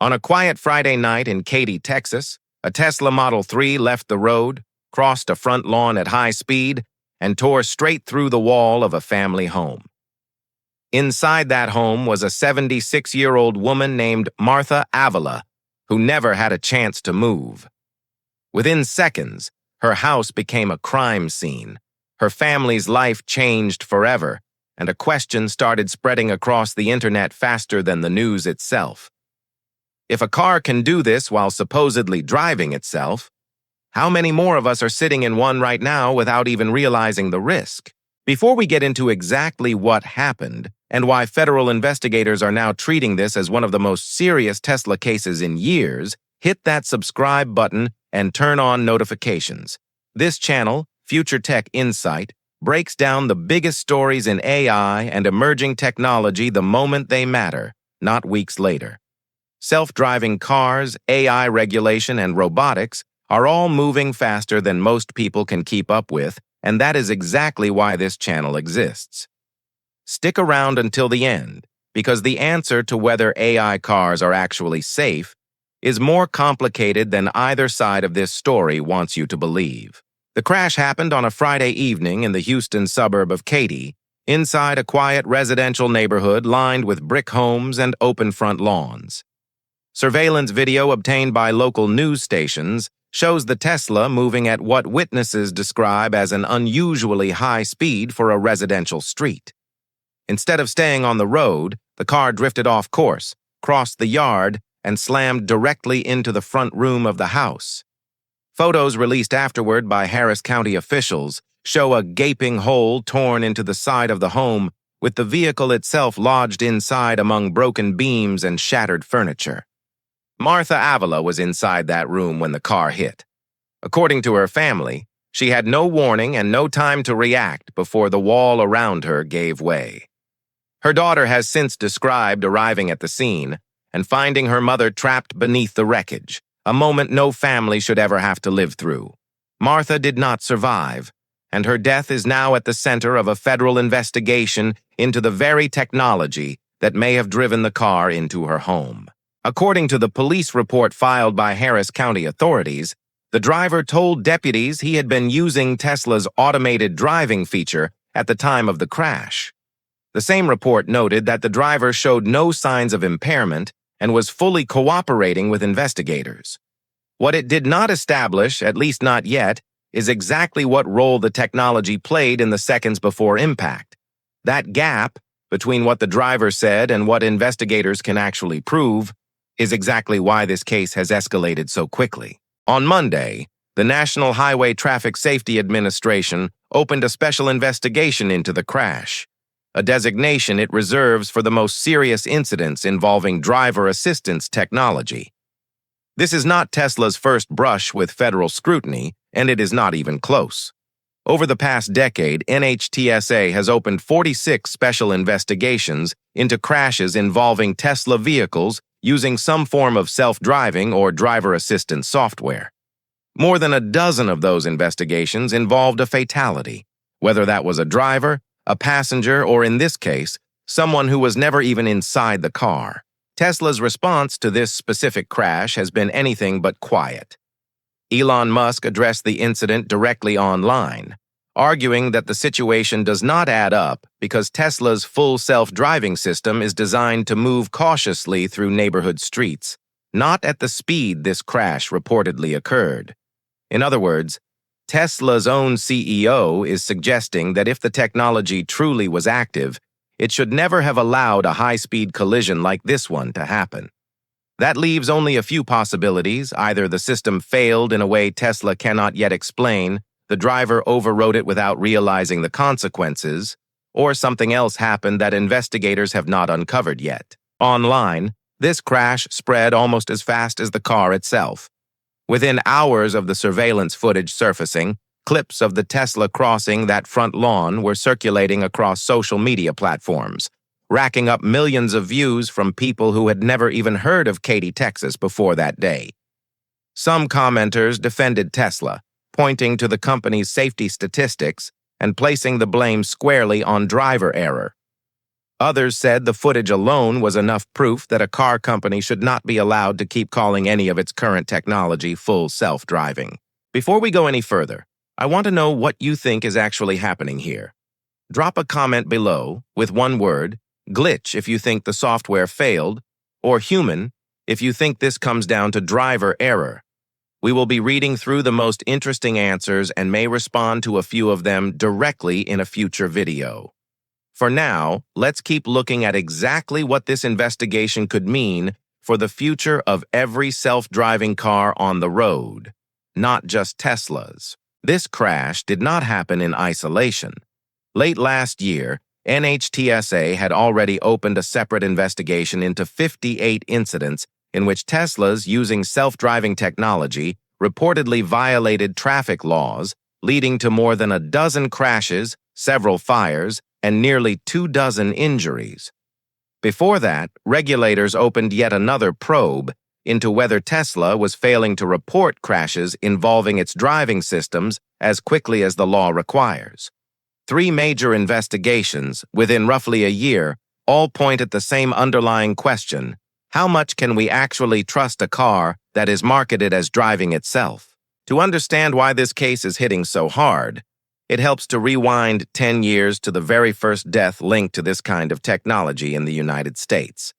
On a quiet Friday night in Katy, Texas, a Tesla Model 3 left the road, crossed a front lawn at high speed, and tore straight through the wall of a family home. Inside that home was a 76-year-old woman named Martha Avila, who never had a chance to move. Within seconds, her house became a crime scene. Her family's life changed forever, and a question started spreading across the internet faster than the news itself. If a car can do this while supposedly driving itself, how many more of us are sitting in one right now without even realizing the risk? Before we get into exactly what happened and why federal investigators are now treating this as one of the most serious Tesla cases in years, hit that subscribe button and turn on notifications. This channel, Future Tech Insight, breaks down the biggest stories in AI and emerging technology the moment they matter, not weeks later. Self-driving cars, AI regulation, and robotics are all moving faster than most people can keep up with, and that is exactly why this channel exists. Stick around until the end, because the answer to whether AI cars are actually safe is more complicated than either side of this story wants you to believe. The crash happened on a Friday evening in the Houston suburb of Katy, inside a quiet residential neighborhood lined with brick homes and open front lawns. Surveillance video obtained by local news stations shows the Tesla moving at what witnesses describe as an unusually high speed for a residential street. Instead of staying on the road, the car drifted off course, crossed the yard, and slammed directly into the front room of the house. Photos released afterward by Harris County officials show a gaping hole torn into the side of the home, with the vehicle itself lodged inside among broken beams and shattered furniture. Martha Avila was inside that room when the car hit. According to her family, she had no warning and no time to react before the wall around her gave way. Her daughter has since described arriving at the scene and finding her mother trapped beneath the wreckage, a moment no family should ever have to live through. Martha did not survive, and her death is now at the center of a federal investigation into the very technology that may have driven the car into her home. According to the police report filed by Harris County authorities, the driver told deputies he had been using Tesla's automated driving feature at the time of the crash. The same report noted that the driver showed no signs of impairment and was fully cooperating with investigators. What it did not establish, at least not yet, is exactly what role the technology played in the seconds before impact. That gap between what the driver said and what investigators can actually prove is exactly why this case has escalated so quickly. On Monday, the National Highway Traffic Safety Administration opened a special investigation into the crash, a designation it reserves for the most serious incidents involving driver assistance technology. This is not Tesla's first brush with federal scrutiny, and it is not even close. Over the past decade, NHTSA has opened 46 special investigations into crashes involving Tesla vehicles using some form of self-driving or driver assistance software. More than a dozen of those investigations involved a fatality, whether that was a driver, a passenger, or in this case, someone who was never even inside the car. Tesla's response to this specific crash has been anything but quiet. Elon Musk addressed the incident directly online, arguing that the situation does not add up because Tesla's full self-driving system is designed to move cautiously through neighborhood streets, not at the speed this crash reportedly occurred. In other words, Tesla's own CEO is suggesting that if the technology truly was active, it should never have allowed a high-speed collision like this one to happen. That leaves only a few possibilities. Either the system failed in a way Tesla cannot yet explain, the driver overrode it without realizing the consequences, or something else happened that investigators have not uncovered yet. Online, this crash spread almost as fast as the car itself. Within hours of the surveillance footage surfacing, clips of the Tesla crossing that front lawn were circulating across social media platforms, racking up millions of views from people who had never even heard of Katy, Texas before that day. Some commenters defended Tesla, pointing to the company's safety statistics and placing the blame squarely on driver error. Others said the footage alone was enough proof that a car company should not be allowed to keep calling any of its current technology full self-driving. Before we go any further, I want to know what you think is actually happening here. Drop a comment below with one word, glitch if you think the software failed, or human if you think this comes down to driver error. We will be reading through the most interesting answers and may respond to a few of them directly in a future video. For now, let's keep looking at exactly what this investigation could mean for the future of every self-driving car on the road, not just Tesla's. This crash did not happen in isolation. Late last year, NHTSA had already opened a separate investigation into 58 incidents in which Teslas using self-driving technology reportedly violated traffic laws, leading to more than a dozen crashes, several fires, and nearly 24 injuries. Before that, regulators opened yet another probe into whether Tesla was failing to report crashes involving its driving systems as quickly as the law requires. 3 major investigations, within roughly a year, all point at the same underlying question: how much can we actually trust a car that is marketed as driving itself? To understand why this case is hitting so hard, it helps to rewind 10 years to the very first death linked to this kind of technology in the United States.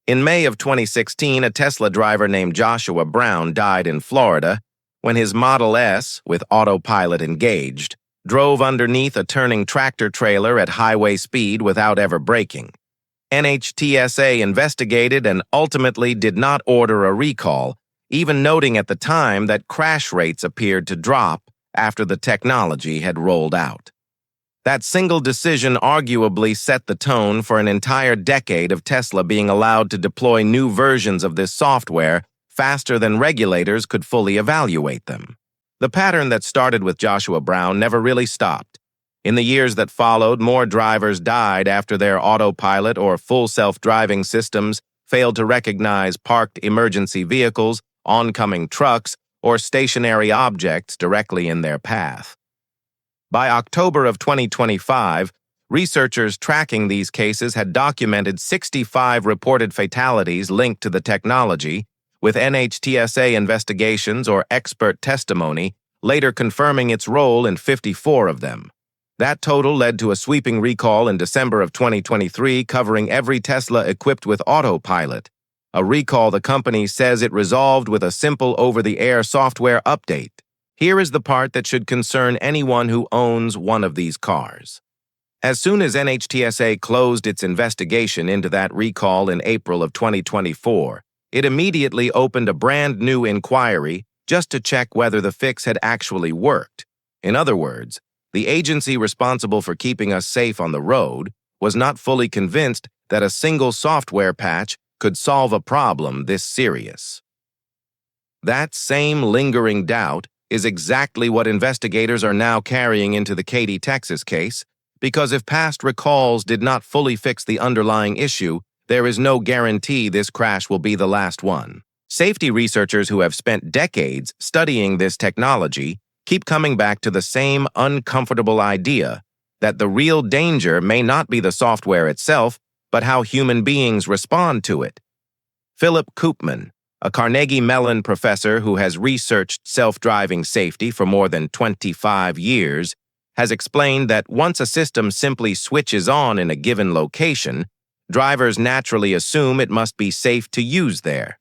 In May of 2016, a Tesla driver named Joshua Brown died in Florida when his Model S, with Autopilot engaged, drove underneath a turning tractor-trailer at highway speed without ever braking. NHTSA investigated and ultimately did not order a recall, even noting at the time that crash rates appeared to drop after the technology had rolled out. That single decision arguably set the tone for an entire decade of Tesla being allowed to deploy new versions of this software faster than regulators could fully evaluate them. The pattern that started with Joshua Brown never really stopped. In the years that followed, more drivers died after their autopilot or full self-driving systems failed to recognize parked emergency vehicles, oncoming trucks, or stationary objects directly in their path. By October of 2025, researchers tracking these cases had documented 65 reported fatalities linked to the technology, with NHTSA investigations or expert testimony later confirming its role in 54 of them. That total led to a sweeping recall in December of 2023 covering every Tesla equipped with Autopilot, a recall the company says it resolved with a simple over-the-air software update. Here is the part that should concern anyone who owns one of these cars. As soon as NHTSA closed its investigation into that recall in April of 2024, it immediately opened a brand new inquiry just to check whether the fix had actually worked. In other words, the agency responsible for keeping us safe on the road was not fully convinced that a single software patch could solve a problem this serious. That same lingering doubt is exactly what investigators are now carrying into the Katy Texas case, because if past recalls did not fully fix the underlying issue, there is no guarantee this crash will be the last one. Safety researchers who have spent decades studying this technology keep coming back to the same uncomfortable idea that the real danger may not be the software itself, but how human beings respond to it. Philip Koopman, a Carnegie Mellon professor who has researched self-driving safety for more than 25 years, has explained that once a system simply switches on in a given location, drivers naturally assume it must be safe to use there.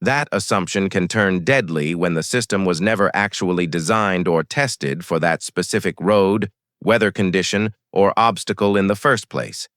That assumption can turn deadly when the system was never actually designed or tested for that specific road, weather condition, or obstacle in the first place.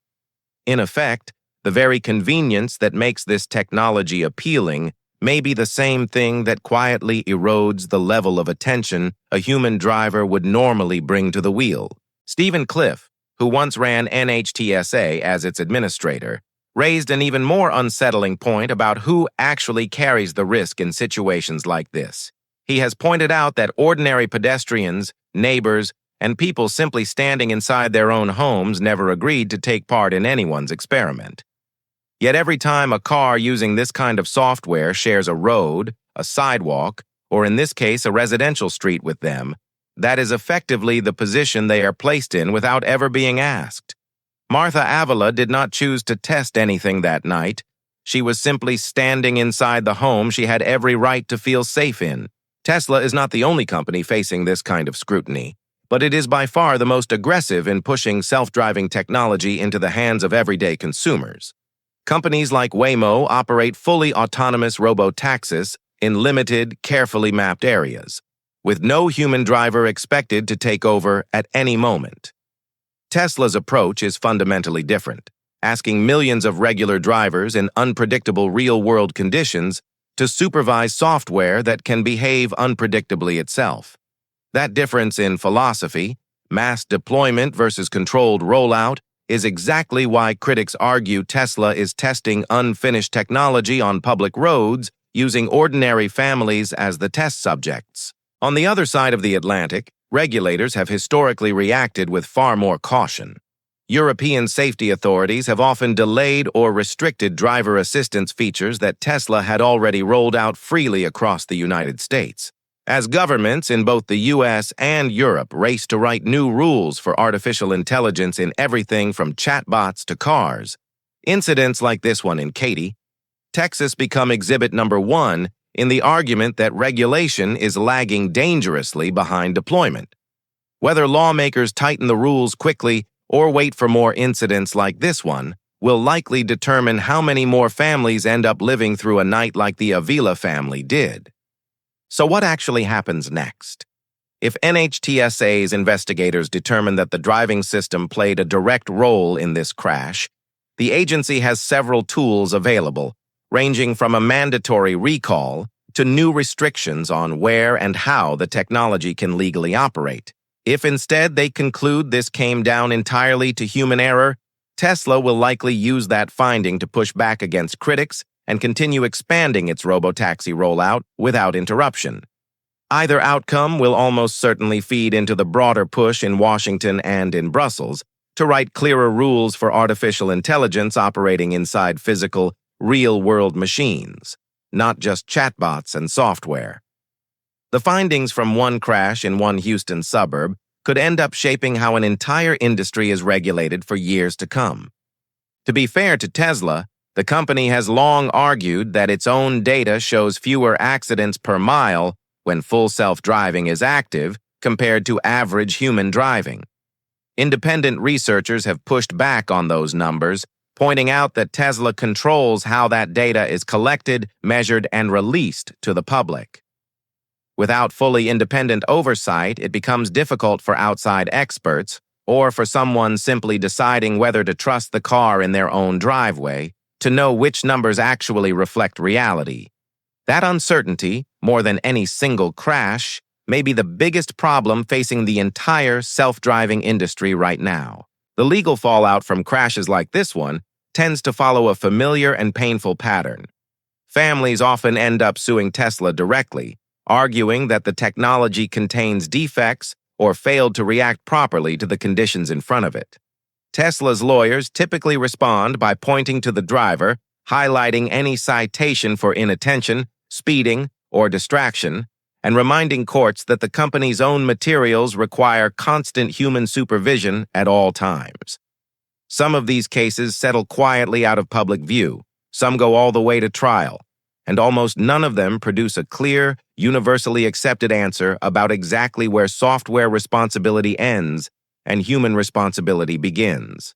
In effect, the very convenience that makes this technology appealing may be the same thing that quietly erodes the level of attention a human driver would normally bring to the wheel. Stephen Cliff, who once ran NHTSA as its administrator, raised an even more unsettling point about who actually carries the risk in situations like this. He has pointed out that ordinary pedestrians, neighbors, and people simply standing inside their own homes never agreed to take part in anyone's experiment. Yet every time a car using this kind of software shares a road, a sidewalk, or in this case a residential street with them, that is effectively the position they are placed in without ever being asked. Martha Avila did not choose to test anything that night. She was simply standing inside the home she had every right to feel safe in. Tesla is not the only company facing this kind of scrutiny, but it is by far the most aggressive in pushing self-driving technology into the hands of everyday consumers. Companies like Waymo operate fully autonomous robotaxis in limited, carefully mapped areas, with no human driver expected to take over at any moment. Tesla's approach is fundamentally different, asking millions of regular drivers in unpredictable real-world conditions to supervise software that can behave unpredictably itself. That difference in philosophy, mass deployment versus controlled rollout, is exactly why critics argue Tesla is testing unfinished technology on public roads using ordinary families as the test subjects. On the other side of the Atlantic, regulators have historically reacted with far more caution. European safety authorities have often delayed or restricted driver assistance features that Tesla had already rolled out freely across the United States. As governments in both the US and Europe race to write new rules for artificial intelligence in everything from chatbots to cars, incidents like this one in Katy, Texas become exhibit number 1 in the argument that regulation is lagging dangerously behind deployment. Whether lawmakers tighten the rules quickly or wait for more incidents like this one will likely determine how many more families end up living through a night like the Avila family did. So what actually happens next? If NHTSA's investigators determine that the driving system played a direct role in this crash, the agency has several tools available, ranging from a mandatory recall to new restrictions on where and how the technology can legally operate. If instead they conclude this came down entirely to human error, Tesla will likely use that finding to push back against critics and continue expanding its robotaxi rollout without interruption. Either outcome will almost certainly feed into the broader push in Washington and in Brussels to write clearer rules for artificial intelligence operating inside physical, real-world machines, not just chatbots and software. The findings from one crash in one Houston suburb could end up shaping how an entire industry is regulated for years to come. To be fair to Tesla, the company has long argued that its own data shows fewer accidents per mile when full self-driving is active compared to average human driving. Independent researchers have pushed back on those numbers, pointing out that Tesla controls how that data is collected, measured, and released to the public. Without fully independent oversight, it becomes difficult for outside experts, or for someone simply deciding whether to trust the car in their own driveway, to know which numbers actually reflect reality. That uncertainty, more than any single crash, may be the biggest problem facing the entire self-driving industry right now. The legal fallout from crashes like this one tends to follow a familiar and painful pattern. Families often end up suing Tesla directly, arguing that the technology contains defects or failed to react properly to the conditions in front of it. Tesla's lawyers typically respond by pointing to the driver, highlighting any citation for inattention, speeding, or distraction, and reminding courts that the company's own materials require constant human supervision at all times. Some of these cases settle quietly out of public view, some go all the way to trial, and almost none of them produce a clear, universally accepted answer about exactly where software responsibility ends and human responsibility begins.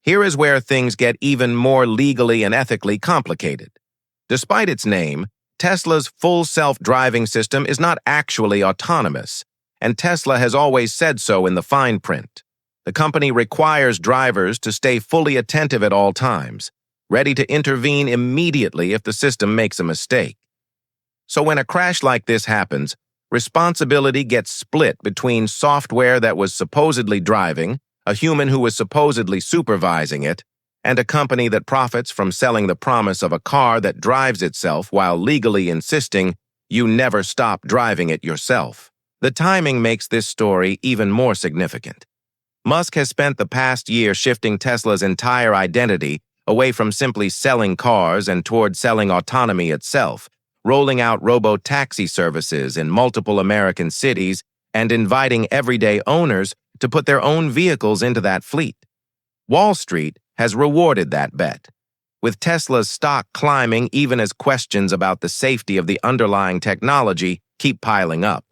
Here is where things get even more legally and ethically complicated. Despite its name, Tesla's full self-driving system is not actually autonomous, and Tesla has always said so in the fine print. The company requires drivers to stay fully attentive at all times, ready to intervene immediately if the system makes a mistake. So when a crash like this happens, responsibility gets split between software that was supposedly driving, a human who was supposedly supervising it, and a company that profits from selling the promise of a car that drives itself while legally insisting you never stop driving it yourself. The timing makes this story even more significant. Musk has spent the past year shifting Tesla's entire identity away from simply selling cars and toward selling autonomy itself, rolling out robotaxi services in multiple American cities and inviting everyday owners to put their own vehicles into that fleet. Wall Street has rewarded that bet, with Tesla's stock climbing even as questions about the safety of the underlying technology keep piling up.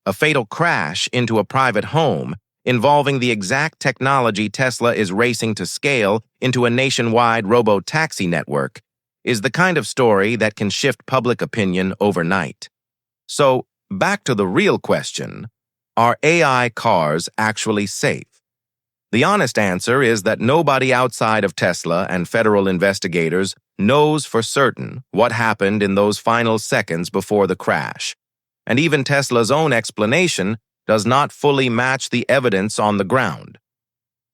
A fatal crash into a private home involving the exact technology Tesla is racing to scale into a nationwide robotaxi network is the kind of story that can shift public opinion overnight. So, back to the real question, are AI cars actually safe? The honest answer is that nobody outside of Tesla and federal investigators knows for certain what happened in those final seconds before the crash. And even Tesla's own explanation does not fully match the evidence on the ground.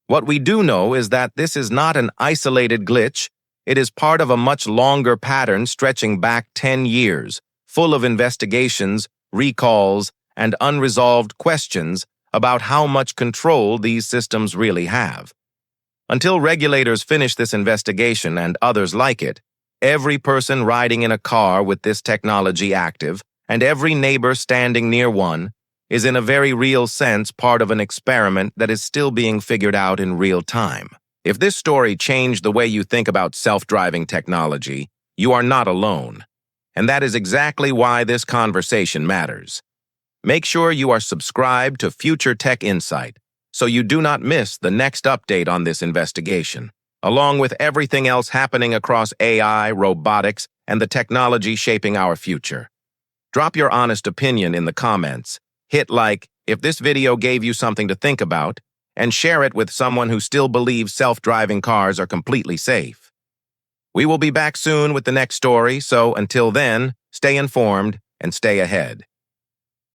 What we do know is that this is not an isolated glitch. It is part of a much longer pattern stretching back 10 years, full of investigations, recalls, and unresolved questions about how much control these systems really have. Until regulators finish this investigation and others like it, every person riding in a car with this technology active and every neighbor standing near one is in a very real sense part of an experiment that is still being figured out in real time. If this story changed the way you think about self-driving technology, you are not alone. And that is exactly why this conversation matters. Make sure you are subscribed to Future Tech Insight so you do not miss the next update on this investigation, along with everything else happening across AI, robotics, and the technology shaping our future. Drop your honest opinion in the comments, hit like if this video gave you something to think about, and share it with someone who still believes self-driving cars are completely safe. We will be back soon with the next story, so until then, stay informed and stay ahead.